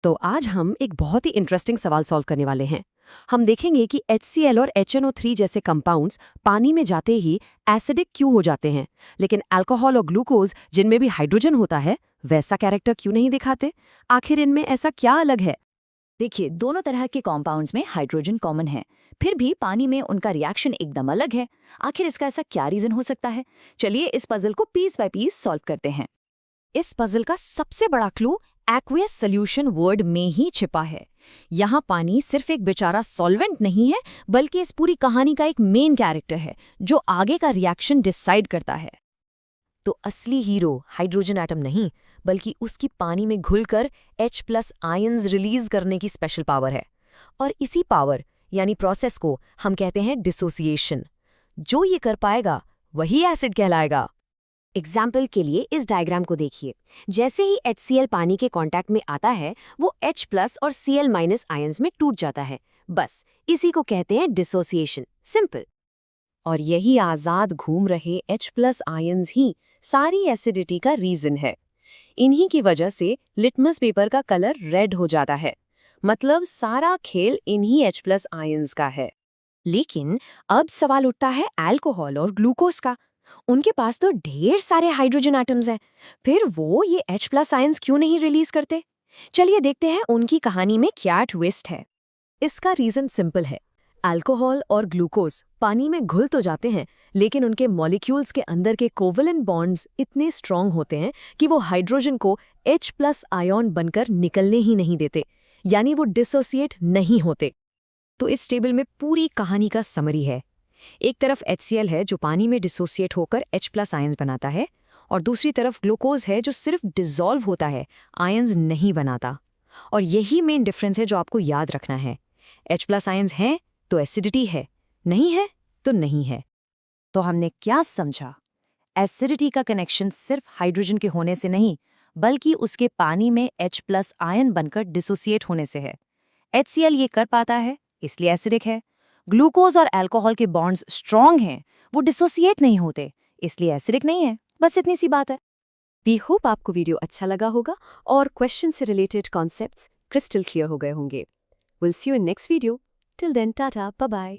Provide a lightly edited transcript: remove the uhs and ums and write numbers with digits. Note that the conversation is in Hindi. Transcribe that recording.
तो आज हम एक बहुत ही इंटरेस्टिंग सवाल सॉल्व करने वाले हैं। हम देखेंगे कि HCl और HNO3 जैसे कंपाउंड्स पानी में जाते ही एसिडिक क्यों हो जाते हैं, लेकिन अल्कोहल और ग्लूकोज जिनमें भी हाइड्रोजन होता है वैसा कैरेक्टर क्यों नहीं दिखाते। आखिर इनमें ऐसा क्या अलग है? देखिए, दोनों तरह के कॉम्पाउंड्स में हाइड्रोजन कॉमन है, फिर भी पानी में उनका रिएक्शन एकदम अलग है। आखिर इसका ऐसा क्या रीजन हो सकता है? चलिए इस पजल को पीस बाय पीस सॉल्व करते हैं। इस पजल का सबसे बड़ा क्लू एक्वियस सॉल्यूशन वर्ड में ही छिपा है। यहाँ पानी सिर्फ एक बेचारा सॉल्वेंट नहीं है, बल्कि इस पूरी कहानी का एक मेन कैरेक्टर है जो आगे का रिएक्शन डिसाइड करता है। तो असली हीरो हाइड्रोजन एटम नहीं, बल्कि उसकी पानी में घुलकर H+ आयंस रिलीज करने की स्पेशल पावर है। और इसी पावर यानी प्रोसेस को हम कहते हैं डिसोसिएशन। जो ये कर पाएगा वही एसिड कहलाएगा। एग्जाम्पल के लिए इस डायग्राम को देखिए। जैसे ही HCl पानी के कांटेक्ट में आता है वो H+ और Cl- आयंस में टूट जाता है। बस इसी को कहते हैं डिसोसिएशन, सिंपल। और यही आज़ाद घूम रहे H+ आयंस ही सारी एसिडिटी का रीजन है। इन्हीं की वजह से लिटमस पेपर का कलर रेड हो जाता है। मतलब सारा खेल इन्हीं H+ आयंस का है। लेकिन अब सवाल उठता है अल्कोहल और ग्लूकोज का। उनके पास तो ढेर सारे हाइड्रोजन एटम्स हैं, फिर वो ये H+ आयंस क्यों नहीं रिलीज करते? चलिए देखते हैं उनकी कहानी में क्या ट्विस्ट है। इसका रीजन सिंपल है। अल्कोहल और ग्लूकोज पानी में घुल तो जाते हैं, लेकिन उनके मॉलिक्यूल्स के अंदर के कोवेलेंट बॉन्ड्स इतने स्ट्रांग होते हैं कि वो हाइड्रोजन को H+ आयन बनकर निकलने ही नहीं देते, यानी वो डिसोसिएट नहीं होते। तो इस टेबल में पूरी कहानी का समरी है। एक तरफ HCl है जो पानी में डिसोसिएट होकर H+ आयंस बनाता है, और दूसरी तरफ ग्लूकोज है जो सिर्फ डिसॉल्व होता है, आयंस नहीं बनाता। और यही मेन डिफरेंस है जो आपको याद रखना है। H+ आयंस हैं तो एसिडिटी है, नहीं है तो नहीं है। तो हमने क्या समझा? एसिडिटी का कनेक्शन सिर्फ हाइड्रोजन के होने से नहीं, बल्कि उसके पानी में H+ आयन बनकर डिसोसिएट होने से है। HCl ये कर पाता है इसलिए एसिडिक है। ग्लूकोज और अल्कोहल के बॉन्ड्स स्ट्रांग हैं, वो डिसोसिएट नहीं होते, इसलिए एसिडिक नहीं है। बस इतनी सी बात है। वी होप आपको वीडियो अच्छा लगा होगा और क्वेश्चन से रिलेटेड कॉन्सेप्ट्स क्रिस्टल क्लियर हो गए होंगे। Will see you in next video. Till then tata, bye bye.